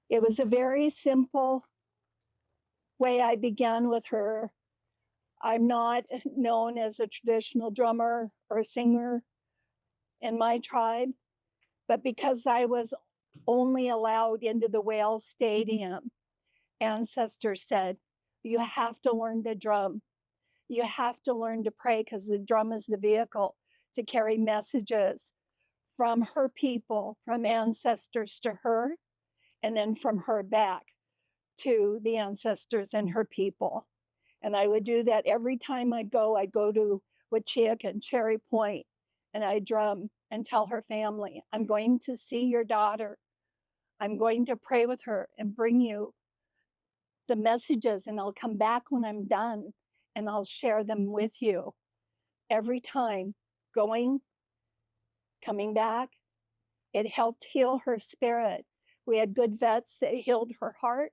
It was a very simple way I began with her. I'm not known as a traditional drummer or singer in my tribe, but because I was only allowed into the Whale Stadium, ancestors said, you have to learn to drum. You have to learn to pray, because the drum is the vehicle to carry messages from her people, from ancestors to her, and then from her back to the ancestors and her people. And I would do that every time I'd go to Wachik and Cherry Point, and I'd drum and tell her family, I'm going to see your daughter. I'm going to pray with her and bring you the messages, and I'll come back when I'm done and I'll share them with you. Every time, going, coming back, it helped heal her spirit. We had good vets that healed her heart,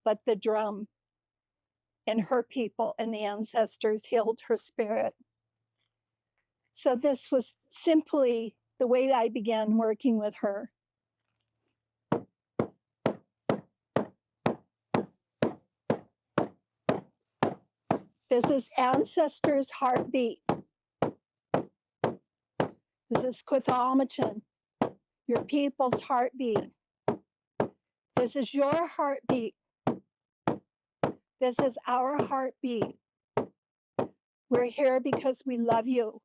but the drum and her people and the ancestors healed her spirit. So this was simply the way I began working with her. This is ancestors' heartbeat. This is Quethomichan, your people's heartbeat. This is your heartbeat. This is our heartbeat. We're here because we love you.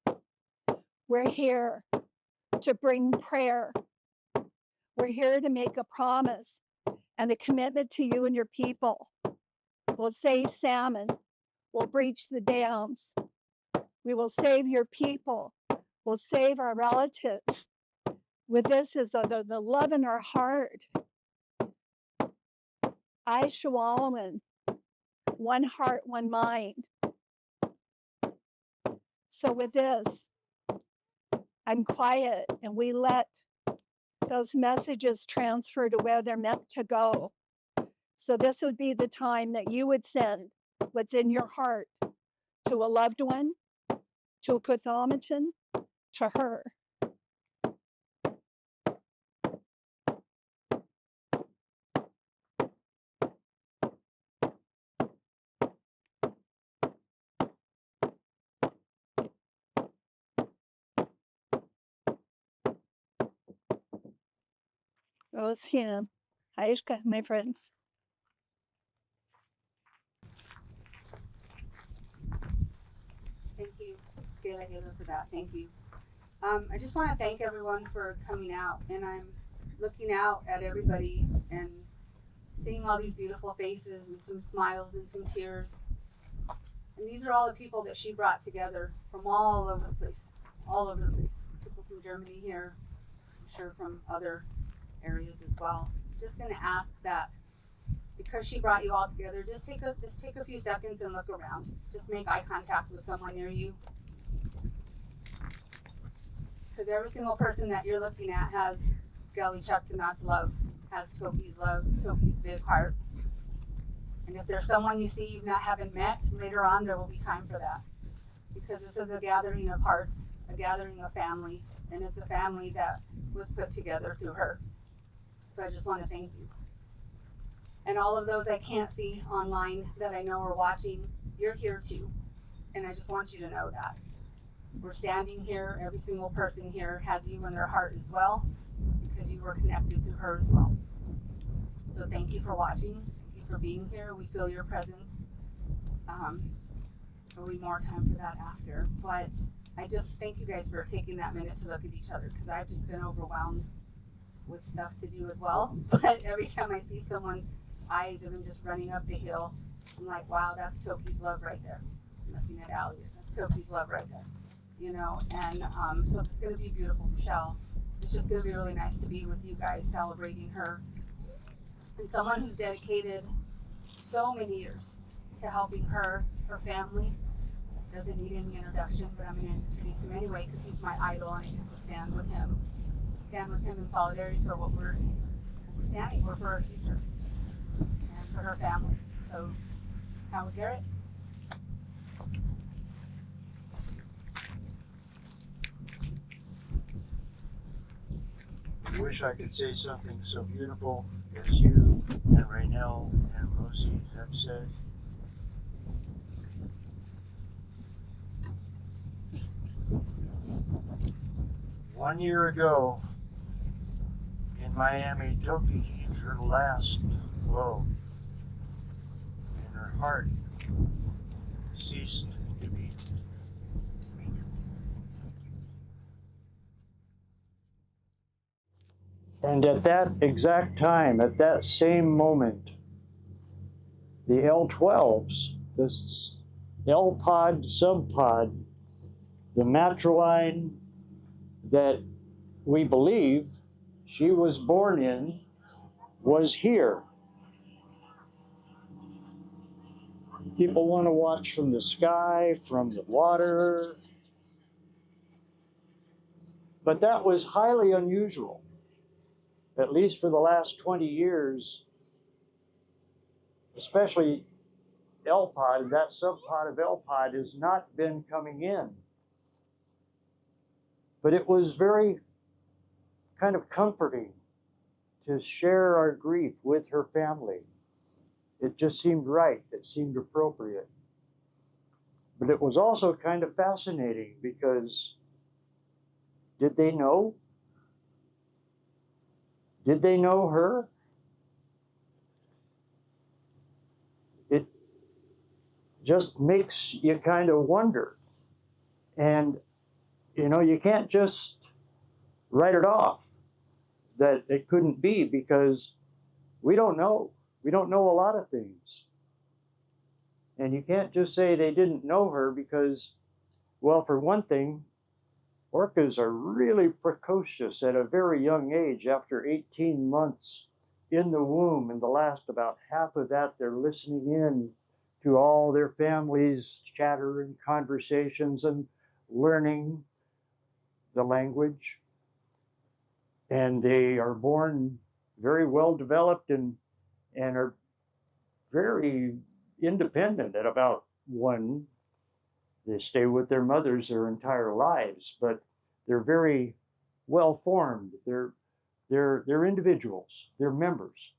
We're here to bring prayer. We're here to make a promise and a commitment to you and your people. We'll save salmon. We'll breach the dams. We will save your people. We'll save our relatives. With this is the love in our heart. I, Shawalaman, one heart, one mind. So with this, I'm quiet, and we let those messages transfer to where they're meant to go. So this would be the time that you would send what's in your heart to a loved one, to a Quethomichan, to her. That was him. Aishka, my friends. Thank you, Scala Halo, for that. Thank you. I just want to thank everyone for coming out. And I'm looking out at everybody and seeing all these beautiful faces and some smiles and some tears. And these are all the people that she brought together from all over the place. All over the place. People from Germany here, I'm sure from other areas as well. Just going to ask that, because she brought you all together, just take a few seconds and look around. Just make eye contact with someone near you. Because every single person that you're looking at has Skelly Chuktanat's love, has Toki's love, Toki's big heart. And if there's someone you see you haven't met, later on there will be time for that. Because this is a gathering of hearts, a gathering of family, and it's a family that was put together through her. So I just want to thank you. And all of those I can't see online that I know are watching, you're here too. And I just want you to know that. We're standing here, every single person here has you in their heart as well, because you were connected to her as well. So thank you for watching, thank you for being here. We feel your presence. There'll be more time for that after. But I just thank you guys for taking that minute to look at each other, because I've just been overwhelmed with stuff to do as well. But every time I see someone's eyes have been just running up the hill, I'm like, wow, that's Toki's love right there. I'm looking at Allie, that's Toki's love right there. You know, and so it's going to be beautiful, Michelle. It's just going to be really nice to be with you guys celebrating her. And someone who's dedicated so many years to helping her family. Doesn't need any introduction, but I'm going to introduce him anyway because he's my idol and I get to stand with him. Stand with him in solidarity for what we're standing for her future and for her family. So, Howard Garrett. I wish I could say something so beautiful as you and Raynell and Rosie have said, one year ago in Miami, Toki gave her last blow, and her heart ceased to beat. And at that exact time, at that same moment, the L-12s, this L-pod, sub-pod, the matroline that we believe she was born in, was here. People want to watch from the sky, from the water, but that was highly unusual. At least for the last 20 years, especially L-pod, that sub-pod of L-pod has not been coming in. But it was very kind of comforting to share our grief with her family. It just seemed right, it seemed appropriate. But it was also kind of fascinating because did they know? Did they know her? It just makes you kind of wonder. And, you know, you can't just write it off that it couldn't be because we don't know. We don't know a lot of things. And you can't just say they didn't know her because, well, for one thing, orcas are really precocious at a very young age. After 18 months in the womb, in the last about half of that, they're listening in to all their families' chatter and conversations and learning the language. And they are born very well developed and are very independent at about 1. They stay with their mothers their entire lives, but they're very well formed. They're individuals. They're members.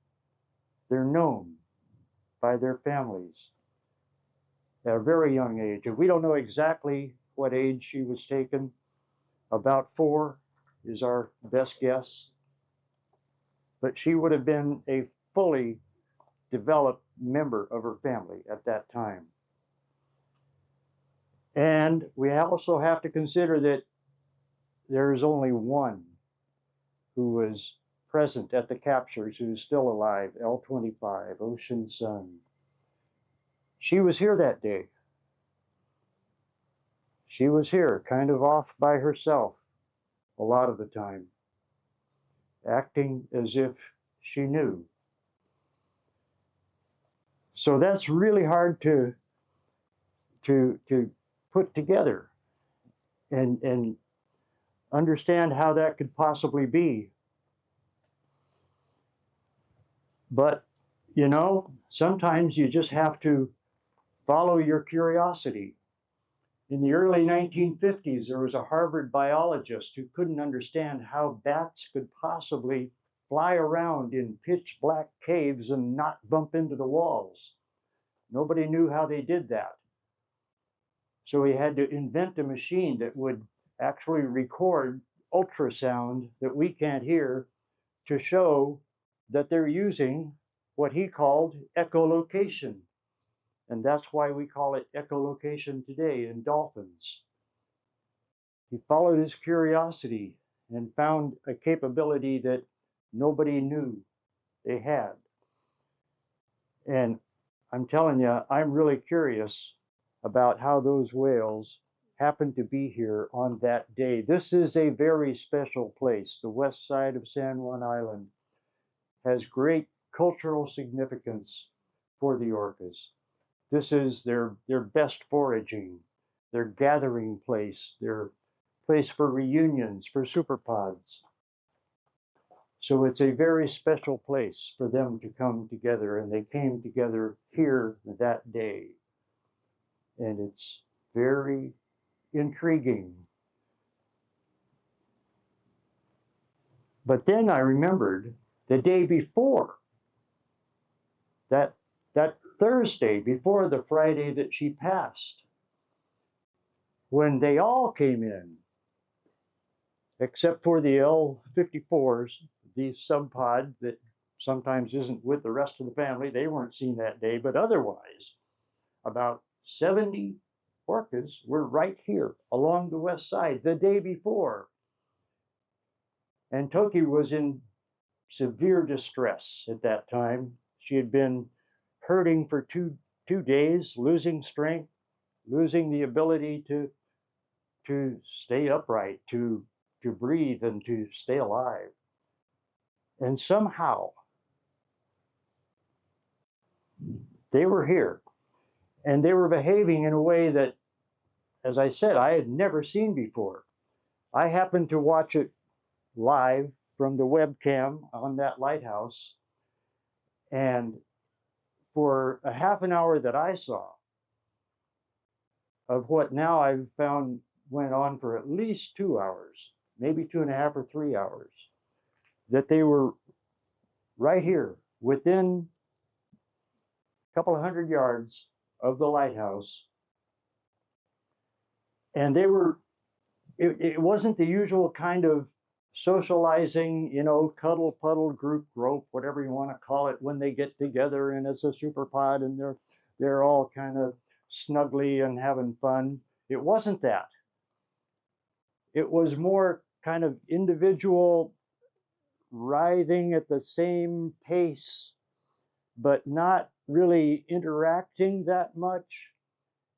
They're known by their families at a very young age. And we don't know exactly what age she was taken. About 4 is our best guess. But she would have been a fully developed member of her family at that time. And we also have to consider that there is only one who was present at the captures who is still alive, L-25, Ocean Sun. She was here that day. She was here, kind of off by herself a lot of the time, acting as if she knew. So that's really hard to put together and understand how that could possibly be. But, you know, sometimes you just have to follow your curiosity. In the early 1950s, there was a Harvard biologist who couldn't understand how bats could possibly fly around in pitch black caves and not bump into the walls. Nobody knew how they did that. So he had to invent a machine that would actually record ultrasound that we can't hear to show that they're using what he called echolocation. And that's why we call it echolocation today in dolphins. He followed his curiosity and found a capability that nobody knew they had. And I'm telling you, I'm really curious about how those whales happened to be here on that day. This is a very special place. The west side of San Juan Island has great cultural significance for the orcas. This is their best foraging, their gathering place, their place for reunions, for superpods. So it's a very special place for them to come together, and they came together here that day. And it's very intriguing. But then I remembered the day before, that Thursday before the Friday that she passed, when they all came in, except for the L-54s, the sub-pod that sometimes isn't with the rest of the family. They weren't seen that day, but otherwise, about 70 orcas were right here along the west side the day before. And Toki was in severe distress at that time. She had been hurting for two days, losing strength, losing the ability to stay upright, to breathe and to stay alive. And somehow they were here, and they were behaving in a way that, as I said, I had never seen before. I happened to watch it live from the webcam on that lighthouse, and for a half an hour that I saw of what now I've found went on for at least 2 hours, maybe 2.5 or 3 hours, that they were right here within a couple of 100 yards of the lighthouse. And they were, it wasn't the usual kind of socializing, you know, cuddle, puddle, group, grope, whatever you want to call it, when they get together and it's a super pod and they're all kind of snuggly and having fun. It wasn't that. It was more kind of individual, writhing at the same pace, but not really interacting that much.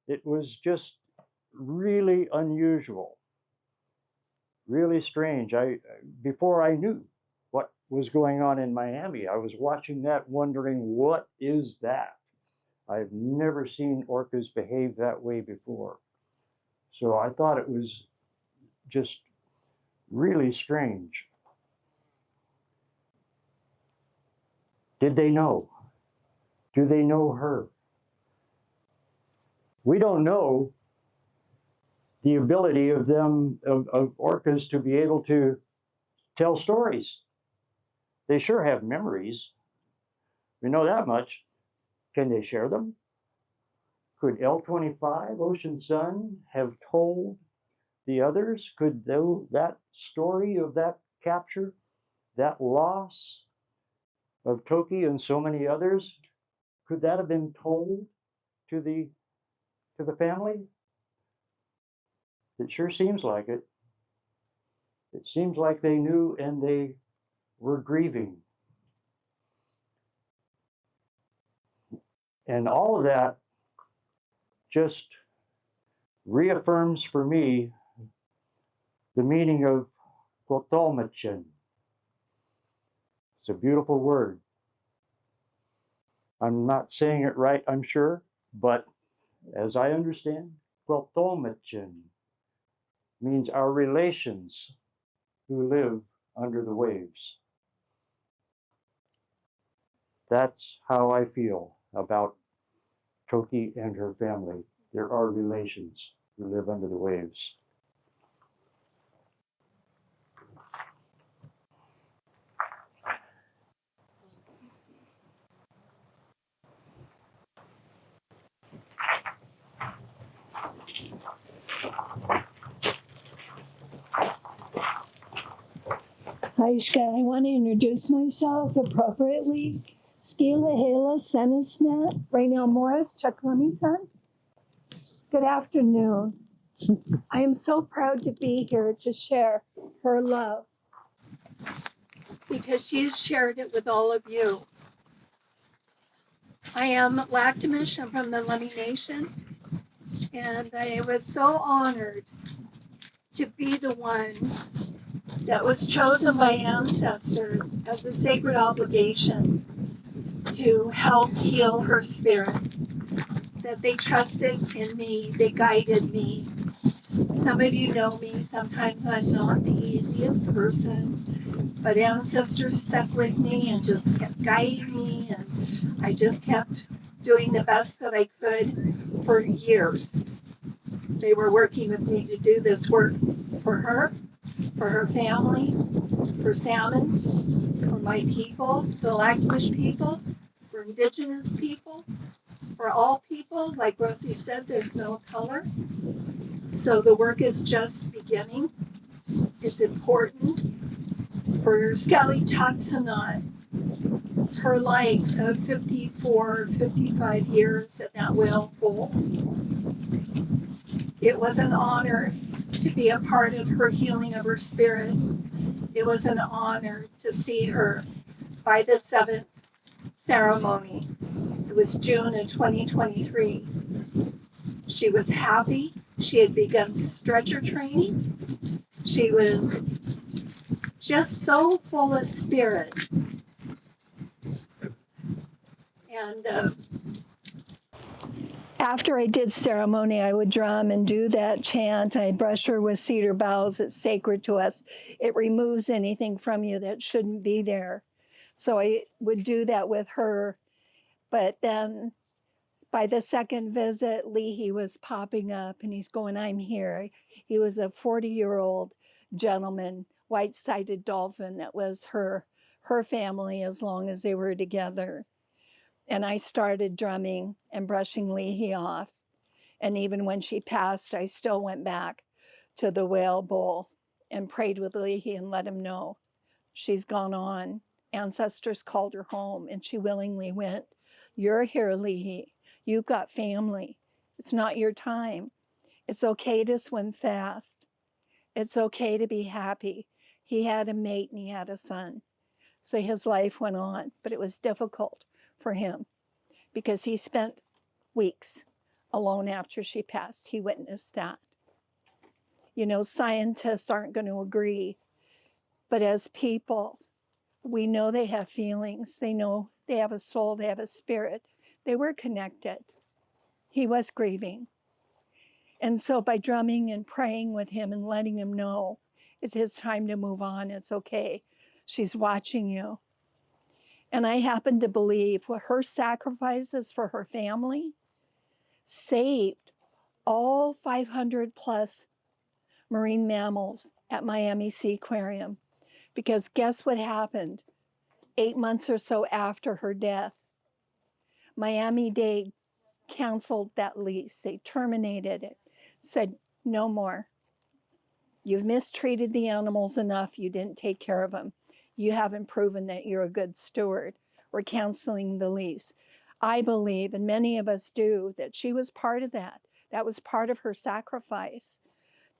It was just really unusual, really strange. Before I knew what was going on in Miami, I was watching that wondering, what is that? I've never seen orcas behave that way before. So I thought it was just really strange. Did they know? Do they know her? We don't know the ability of them, of orcas, to be able to tell stories. They sure have memories. We know that much. Can they share them? Could L-25, Ocean Sun, have told the others? Could that story of that capture, that loss of Toki and so many others, could that have been told to the family? It sure seems like it. It seems like they knew and they were grieving. And all of that just reaffirms for me the meaning of kotomachin. It's a beautiful word. I'm not saying it right, I'm sure, but as I understand, kotomachin means our relations who live under the waves. That's how I feel about Toki and her family. There are relations who live under the waves. Aishka, I want to introduce myself appropriately. Skila Hela Senisnet, Raynell Morris, Chaklami-san. Good afternoon. I am so proud to be here to share her love because she has shared it with all of you. I am Lactamish, I'm from the Lummi Nation, and I was so honored to be the one that was chosen by ancestors as a sacred obligation to help heal her spirit, that they trusted in me, they guided me. Some of you know me, sometimes I'm not the easiest person, but ancestors stuck with me and just kept guiding me, and I just kept doing the best that I could for years. They were working with me to do this work for her family, for Salmon, for my people, the Lactamish people, for for Indigenous people, for all people. Like Rosie said, there's no color. So the work is just beginning. It's important for Skelly Chaksanot. Her life of 54, 55 years at that whale pool. It was an honor to be a part of her healing of her spirit. It was an honor to see her by the 7th ceremony. It was June of 2023. She was happy. She had begun stretcher training. She was just so full of spirit. And after I did ceremony, I would drum and do that chant. I brush her with cedar boughs. It's sacred to us. It removes anything from you that shouldn't be there. So I would do that with her. But then by the second visit, Leahy was popping up and he's going, I'm here. He was a 40-year-old gentleman, white-sided dolphin that was her family as long as they were together. And I started drumming and brushing Leahy off. And even when she passed, I still went back to the whale bowl and prayed with Leahy and let him know she's gone on. Ancestors called her home and she willingly went. You're here, Leahy. You've got family. It's not your time. It's okay to swim fast. It's okay to be happy. He had a mate and he had a son. So his life went on, but it was difficult for him because he spent weeks alone after she passed. He witnessed that. You know, scientists aren't going to agree, but as people, we know they have feelings. They know they have a soul, they have a spirit. They were connected. He was grieving. And so by drumming and praying with him and letting him know it's his time to move on, it's okay. She's watching you. And I happen to believe what her sacrifices for her family saved all 500 plus marine mammals at Miami Sea Aquarium. Because guess what happened 8 months or so after her death? Miami-Dade canceled that lease. They terminated it, said no more. You've mistreated the animals enough. You didn't take care of them. You haven't proven that you're a good steward. We're canceling the lease. I believe, and many of us do, that she was part of that. That was part of her sacrifice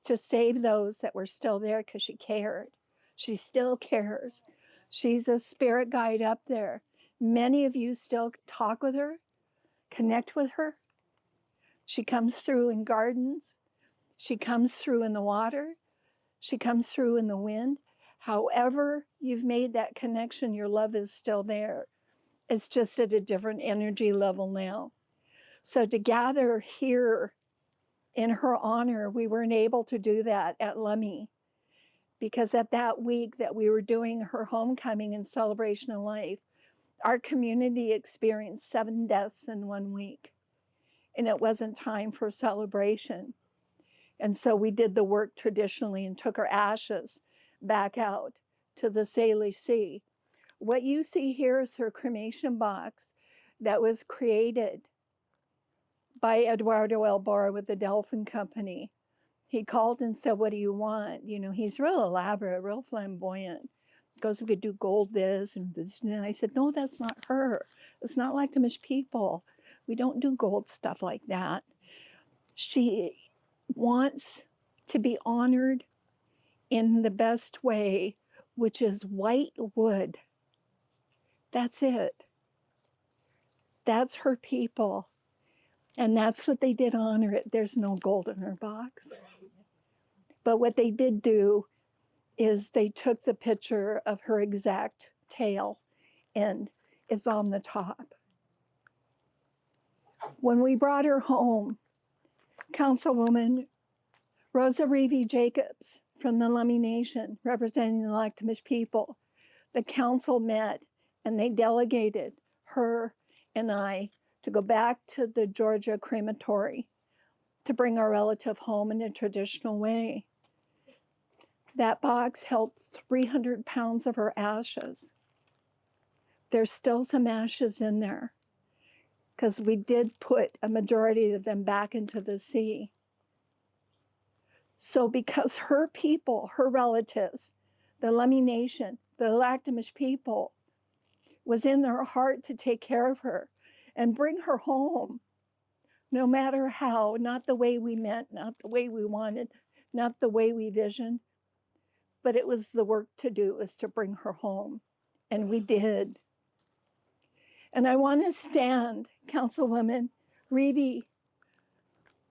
to save those that were still there because she cared. She still cares. She's a spirit guide up there. Many of you still talk with her, connect with her. She comes through in gardens. She comes through in the water. She comes through in the wind. However you've made that connection, your love is still there. It's just at a different energy level now. So to gather here in her honor, we weren't able to do that at Lummi because at that week that we were doing her homecoming and celebration of life, our community experienced 7 deaths in 1 week. And it wasn't time for celebration. And so we did the work traditionally and took her ashes back out to the Saley Sea. What you see here is her cremation box that was created by Eduardo Elbora with the Dolphin Company. He called and said, what do you want? You know, he's real elaborate, real flamboyant. He goes, we could do gold this and this. And I said, no, that's not her. It's not like Tamish people. We don't do gold stuff like that. She wants to be honored in the best way, which is white wood. That's it. That's her people. And that's what they did honor it. There's no gold in her box. But what they did do is they took the picture of her exact tail and it's on the top. When we brought her home, Councilwoman Rosa Reeve Jacobs from the Lummi Nation, representing the Lactamish people, the council met and they delegated her and I to go back to the Georgia crematory to bring our relative home in a traditional way. That box held 300 pounds of her ashes. there's still some ashes in there because we did put a majority of them back into the sea. So because her people, her relatives, the Lummi Nation, the Lactamish people, was in their heart to take care of her and bring her home, no matter how, not the way we meant, not the way we wanted, not the way we visioned, but it was the work to do, is to bring her home. And we did. And I want to stand, Councilwoman Reevy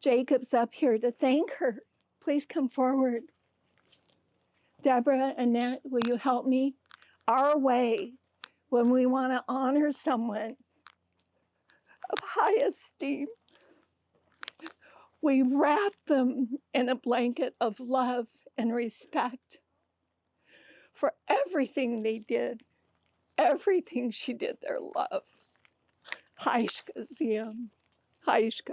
Jacobs up here to thank her. Please come forward. Deborah, Annette, will you help me? Our way, when we want to honor someone of high esteem, we wrap them in a blanket of love and respect for everything they did, everything she did, their love. Haishka Ziam, Haishka.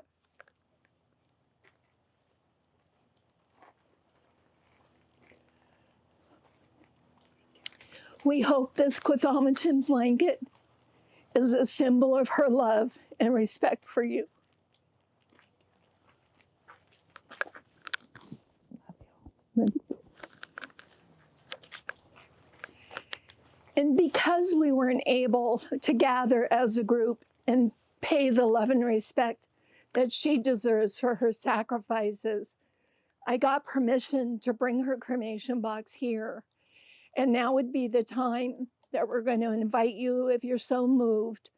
We hope this Quethamatin blanket is a symbol of her love and respect for you. And because we weren't able to gather as a group and pay the love and respect that she deserves for her sacrifices, I got permission to bring her cremation box here. And now would be the time that we're going to invite you, if you're so moved,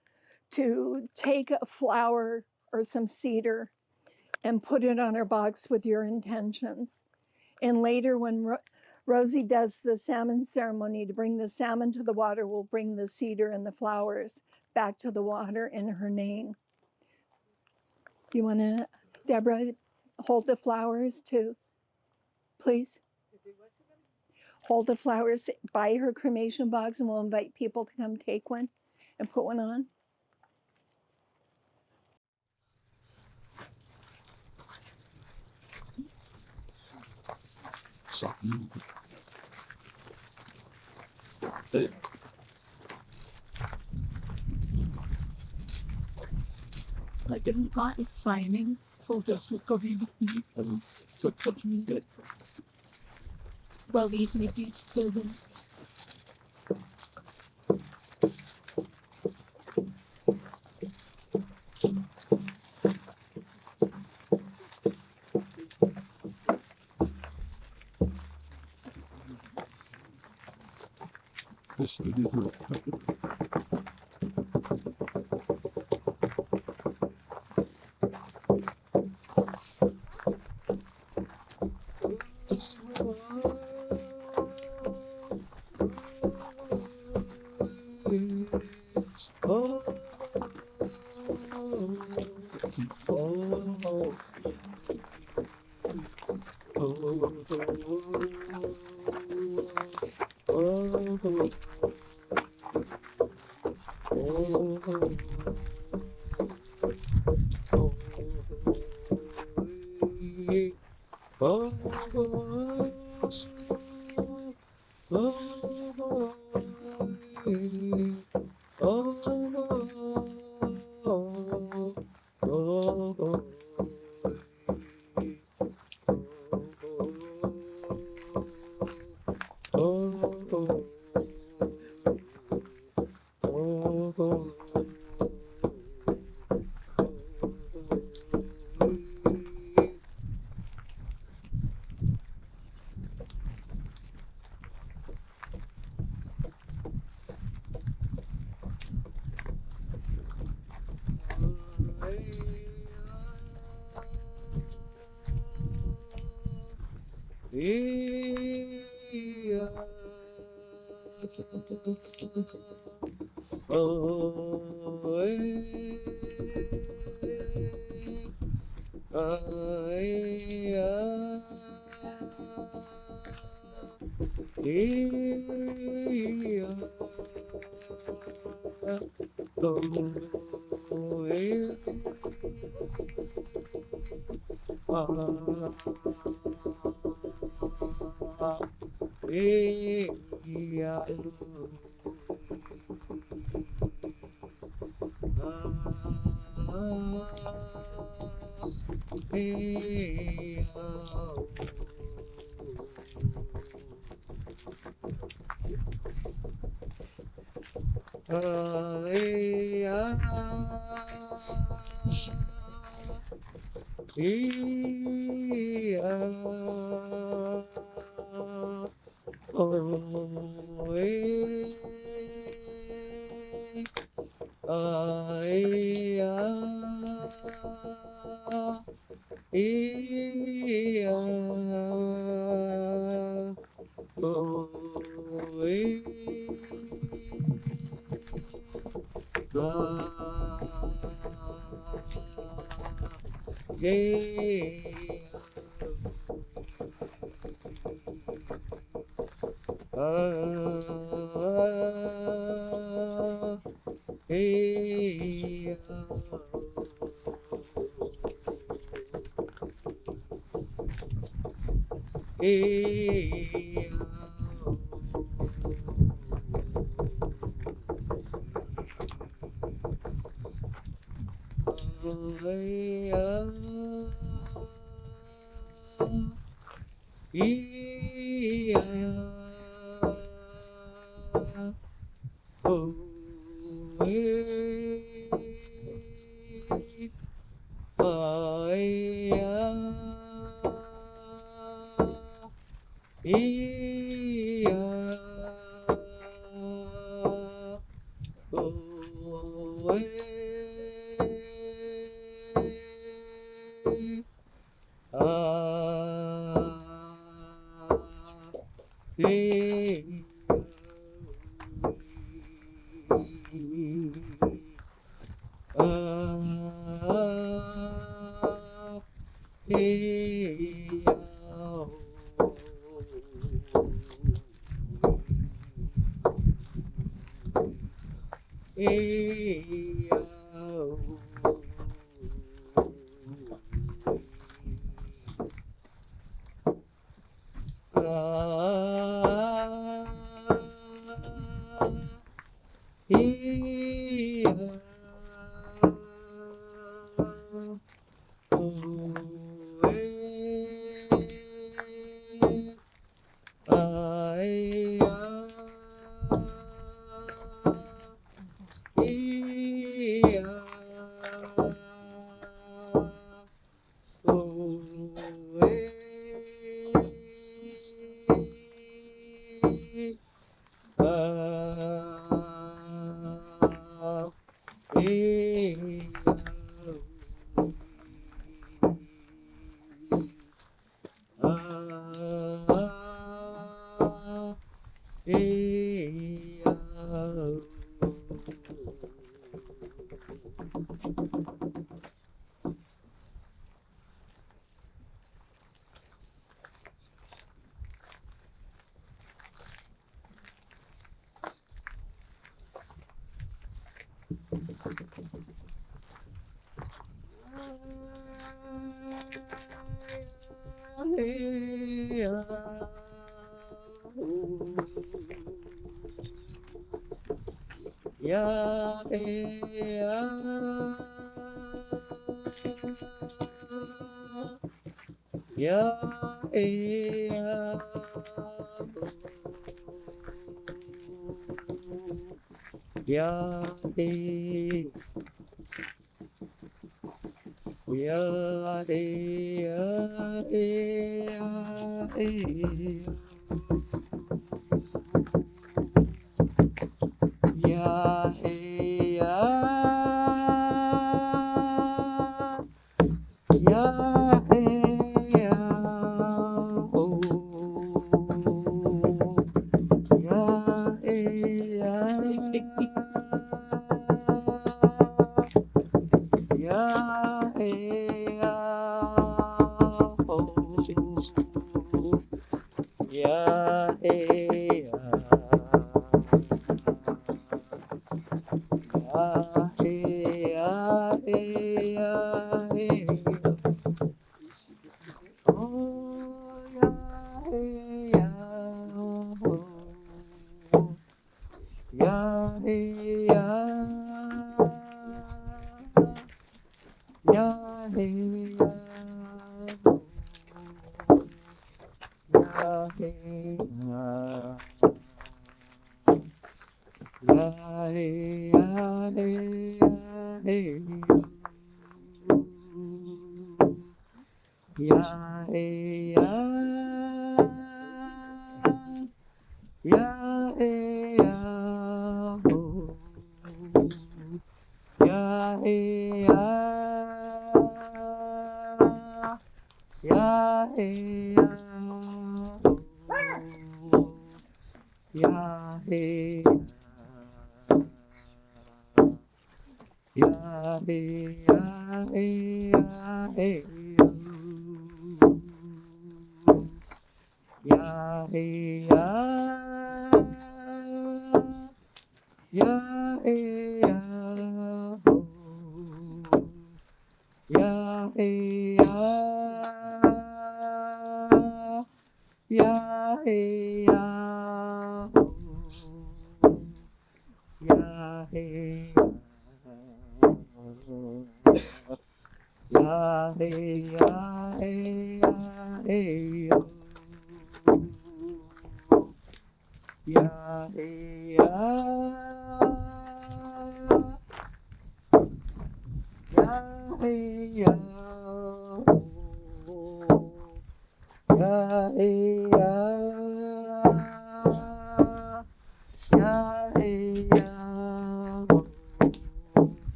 to take a flower or some cedar and put it on her box with your intentions. And later when Rosie does the salmon ceremony to bring the salmon to the water, we'll bring the cedar and the flowers back to the water in her name. You want to, Deborah, hold the flowers too, please? Hold the flowers by her cremation box, and we'll invite people to come take one and put one on. Like a lot of signing for this recovery and so touching good. Well, we need to tell them. This is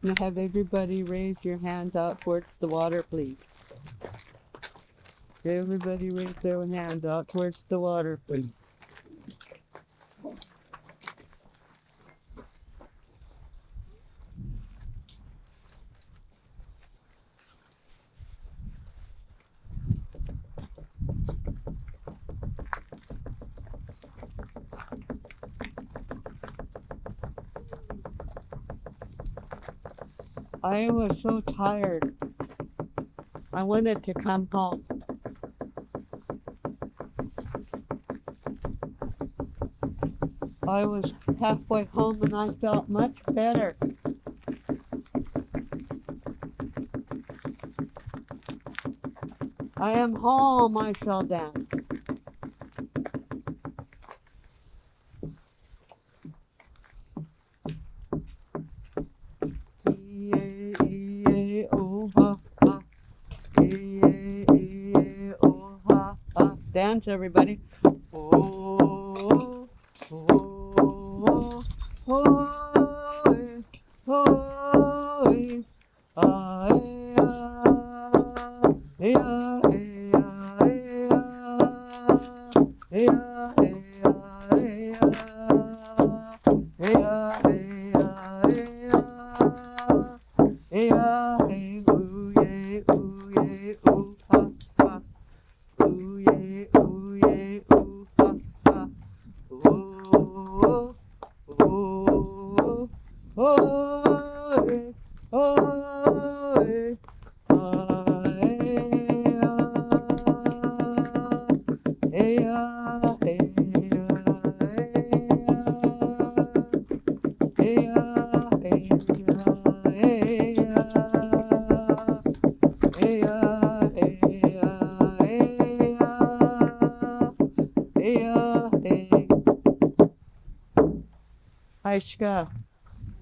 Now have everybody raise your hands out towards the water, please. Everybody raise their hands out towards the water, please. I was so tired. I wanted to come home. I was halfway home and I felt much better. I am home, I shall dance. Dance, everybody. Oh, oh, oh, oh,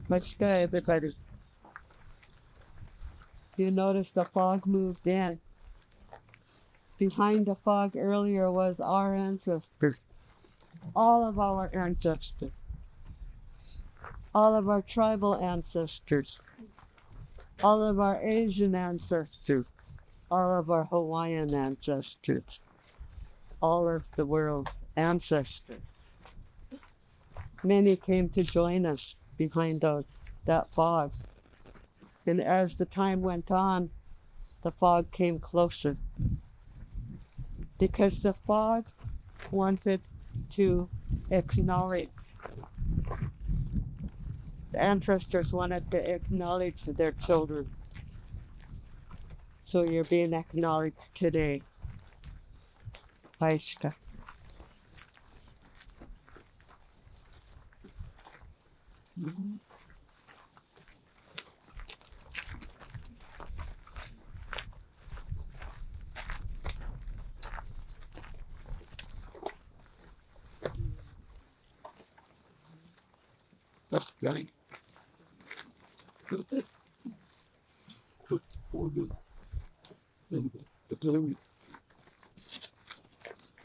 Machka, everybody. You notice the fog moved in. Behind the fog earlier was our ancestors. All of our ancestors. All of our tribal ancestors. All of our Asian ancestors. All of our Hawaiian ancestors. All of the world's ancestors. Many came to join us behind those that fog. And as the time went on, the fog came closer. Because the fog wanted to acknowledge. The ancestors wanted to acknowledge their children. So you're being acknowledged today. Aishka. That's right.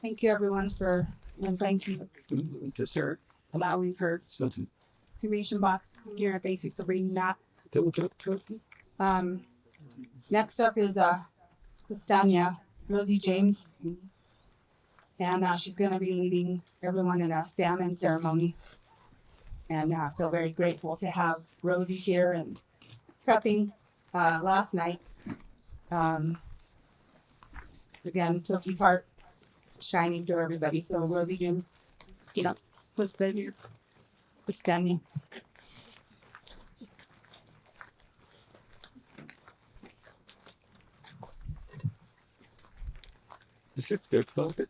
Thank you, everyone, for and thank you To sir. allowing her Something. information box here at Basics of Reading Math. Turkey. Next up is Christania Rosie James, and she's going to be leading everyone in a salmon ceremony. And I feel very grateful to have Rosie here and prepping last night. Again, Toki's heart shining through everybody. So Rosie James, was there. Christania. The ship's there, close it.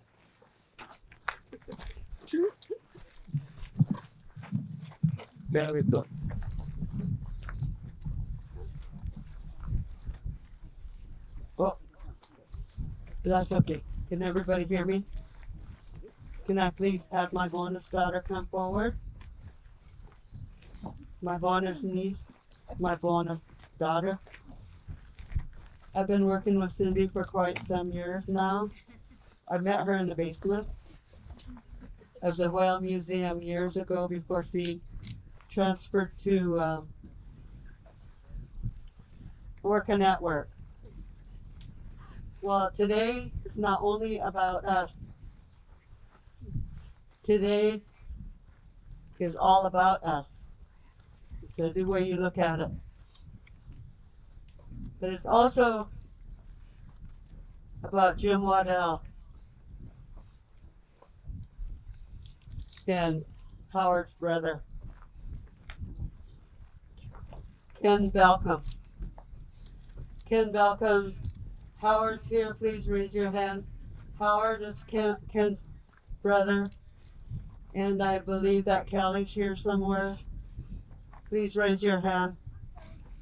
Now we've done. Oh, that's okay. Can everybody hear me? Can I please have my bonus daughter come forward? My bonus niece, my bonus daughter. I've been working with Cindy for quite some years now. I met her in the basement of the Whale Museum years ago before she transferred to Orca Network. Well, today is not only about us. Today is all about us. It's the way you look at it. But it's also about Jim Waddell and Howard's brother, Ken Balcom. Ken Balcom, Howard's here, please raise your hand. Howard is Ken's brother, and I believe that Kelly's here somewhere. Please raise your hand.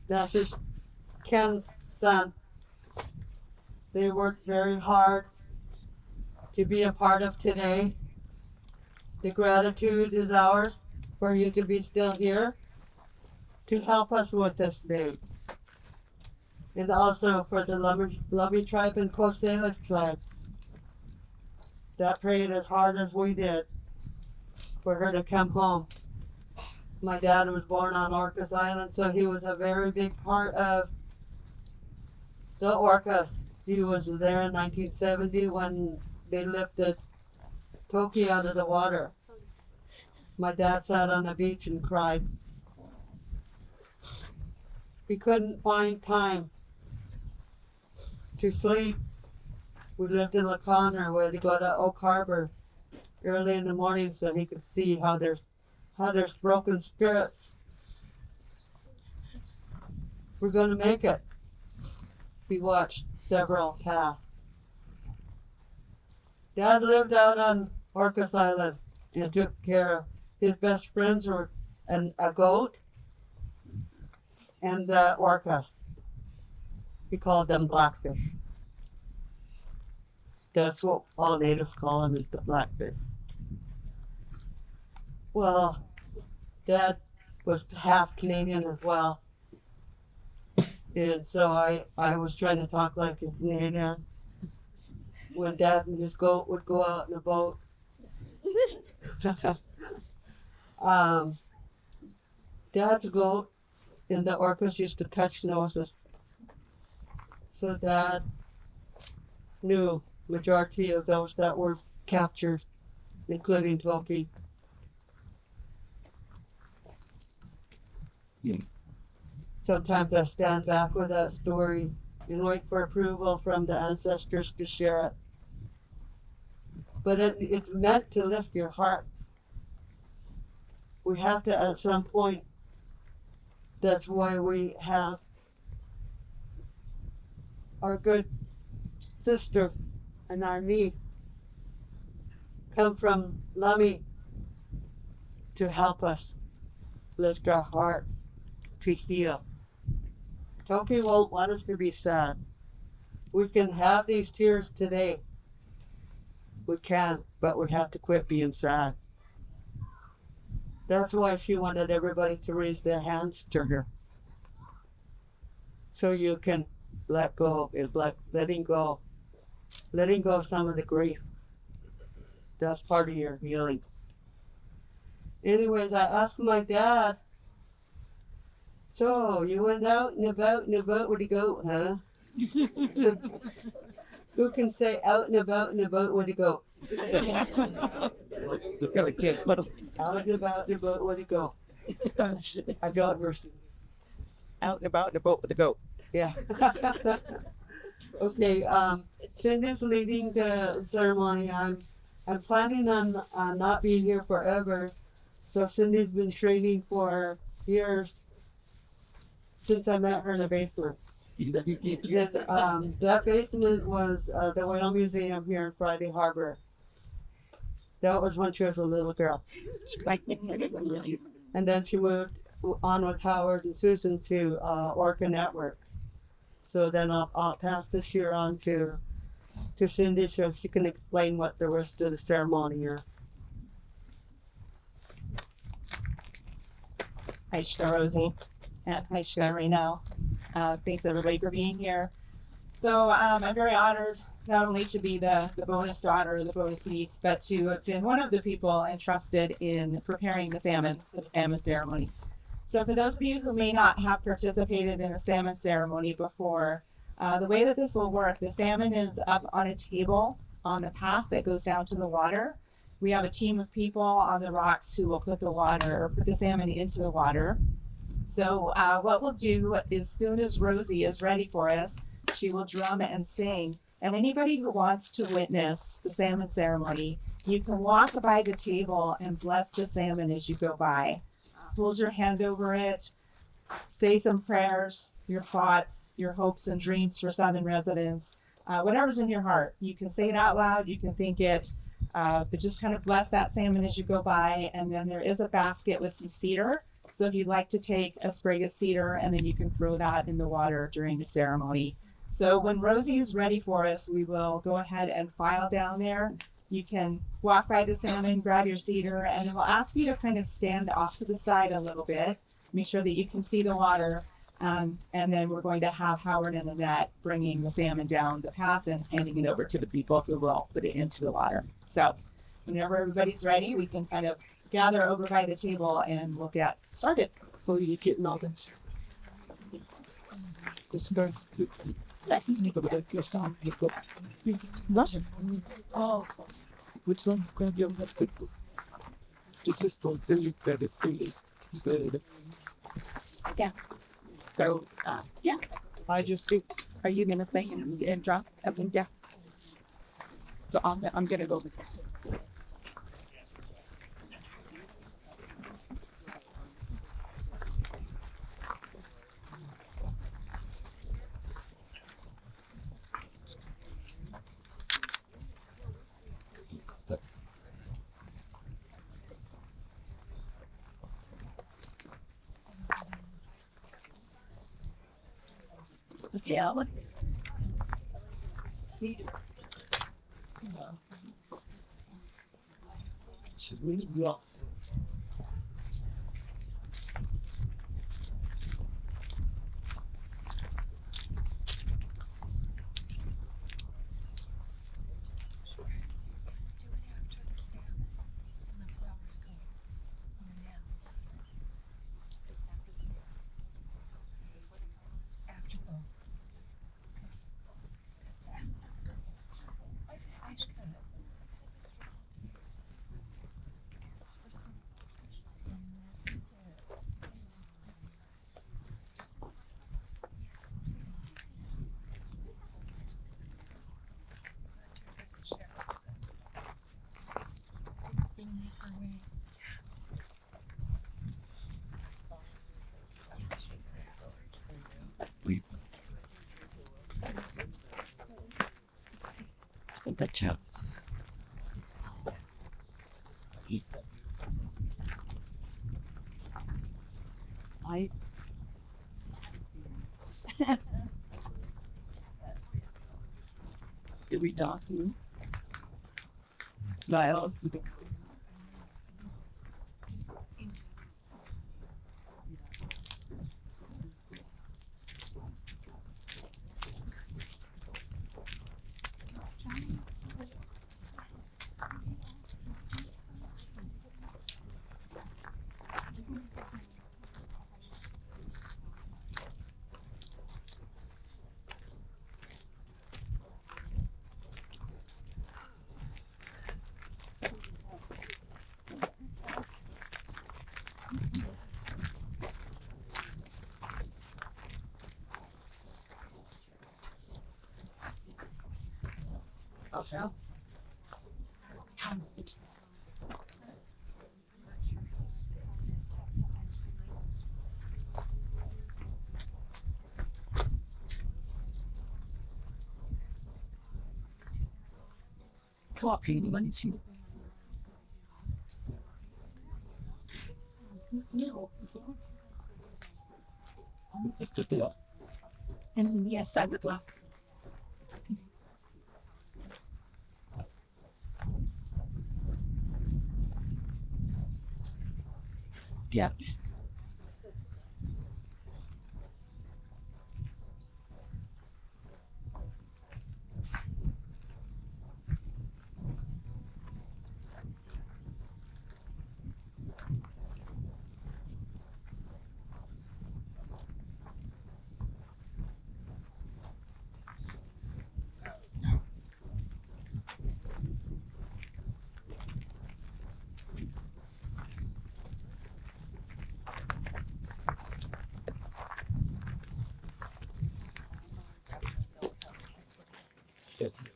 That's just Ken's son. They worked very hard to be a part of today. The gratitude is ours for you to be still here to help us with this day. And also for the Lummi tribe and Coast Salish tribes that prayed as hard as we did for her to come home. My dad was born on Orcas Island, so he was a very big part of the Orcas. He was there in 1970 when they lifted Toki out of the water. My dad sat on the beach and cried. He couldn't find time to sleep. We lived in Laconia where they go to Oak Harbor early in the morning so he could see how there's broken spirits. We're going to make it. We watched several pass. Dad lived out on Orcas Island and took care of his best friends were a goat and orcas. He called them blackfish. That's what all natives call them, is the blackfish. Well, Dad was half Canadian as well. And so I was trying to talk like a Canadian. When Dad and his goat would go out in a boat. Dad's goat and the orcas used to touch noses. So Dad knew majority of those that were captured, including Toki. Yeah. Sometimes I stand back with that story and wait for approval from the ancestors to share it. But it's meant to lift your hearts. We have to, at some point, that's why we have our good sister and our niece come from Lummi to help us lift our heart to heal. Toki won't want us to be sad. We can have these tears today. We can, but we have to quit being sad. That's why she wanted everybody to raise their hands to her. So you can let go. It's like letting go of some of the grief. That's part of your healing. Anyways, I asked my dad, so you went out and about, where'd you go, huh? Who can say out and about, where'd you go? Out and about, where'd you go? I got verse. Out and about in the boat with the goat. Yeah. Okay, Cindy's leading the ceremony. I'm planning on not being here forever. So Cindy's been training for years since I met her in the basement. That basement was the Whale Museum here in Friday Harbor. That was when she was a little girl. And then she moved on with Howard and Susan to Orca Network. So then I'll pass this year on to Cindy so she can explain what the rest of the ceremony is. Hi, Rosie, and hi, Reno. Thanks everybody for being here. So I'm very honored not only to be the bonus daughter or the bonus niece, but to have been one of the people entrusted in preparing the salmon for the salmon ceremony. So for those of you who may not have participated in a salmon ceremony before, the way that this will work, the salmon is up on a table on the path that goes down to the water. We have a team of people on the rocks who will put the salmon into the water. So what we'll do is, as soon as Rosie is ready for us, she will drum and sing. And anybody who wants to witness the salmon ceremony, you can walk by the table and bless the salmon as you go by. Hold your hand over it, say some prayers, your thoughts, your hopes and dreams for Southern residents, whatever's in your heart. You can say it out loud, you can think it, but just kind of bless that salmon as you go by. And then there is a basket with some cedar. So if you'd like to take a sprig of cedar, and then you can throw that in the water during the ceremony. So when Rosie is ready for us, we will go ahead and file down there. You can walk by the salmon, grab your cedar, and then we'll ask you to kind of stand off to the side a little bit, make sure that you can see the water. And then we're going to have Howard and Annette bringing the salmon down the path and handing it over to the people who will put it into the water. So whenever everybody's ready, we can kind of gather over by the table and we'll get started. Oh, you're getting all this. This guy's good. Yes. Oh, which one? Grab your good. This is for the better feeling. Yeah. So, yeah. I just think, Are you gonna sing and drop up and down? So I'm gonna go. Yeah. It's really rough. the chance. I Did we talk to you? Lyle? Okay. Talking, let me see. No. It's a deal. And yes, I would love. Yeah. Good.